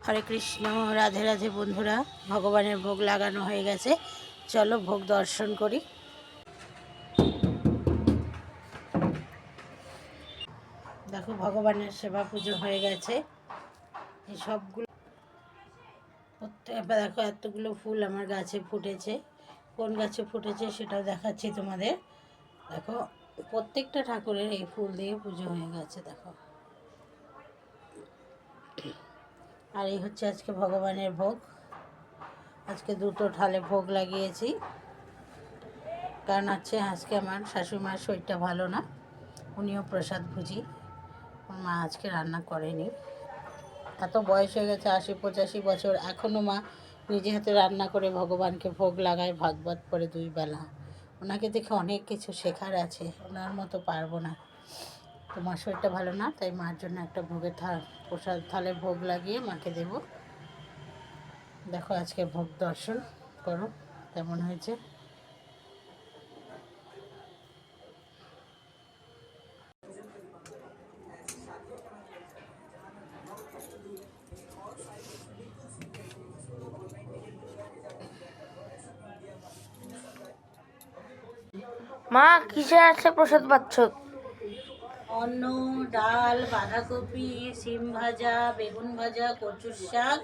হরে কৃষ্ণ, রাধে রাধে বন্ধুরা। ভগবানের ভোগ লাগানো হয়ে গেছে, চলো ভোগ দর্শন করি। দেখো ভগবানের সেবা পুজো হয়ে গেছে। এই সবগুলো দেখো এতগুলো ফুল আমার গাছে ফুটেছে। কোন গাছে ফুটেছে সেটাও দেখাচ্ছি তোমাদের। দেখো প্রত্যেকটা ঠাকুরের এই ফুল দিয়ে পুজো হয়ে গেছে। দেখো, আর এই হচ্ছে আজকে ভগবানের ভোগ। আজকে দুটো থালে ভোগ লাগিয়েছি, কারণ আজকে আমার শাশুড়িমার শরীরটা ভালো না, উনিও প্রসাদ ভুজি। মা আজকে রান্না করেনি। এত বয়স হয়ে গেছে, ৮০-৮৫ বছর, এখনও মা নিজে হাতে রান্না করে ভগবানকে ভোগ লাগায়, ভাগবত পড়ে 2 বেলা। ওনাকে দেখে অনেক কিছু শেখার আছে, ওনার মতো পারবো না। তোমার শরীরটা ভালো না, তাই মার জন্য একটা ভোগের প্রসাদ থালে ভোগ লাগিয়ে মাকে দেব। দেখো আজকে ভোগ দর্শন করো কেমন হয়েছে। মা কিসের আছে প্রসাদ পাচ্ছ? অন্ন, ডাল, বাঁধাকপি, সিম ভাজা, বেগুন ভাজা, কচুর শাক,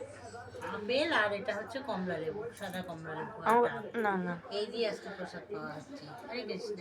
আপেল, আর এটা হচ্ছে কমলা লেবু, সাদা কমলা লেবু। না না, এই দিয়ে আজকে প্রসাদ পাওয়া হচ্ছে। হরে কৃষ্ণ।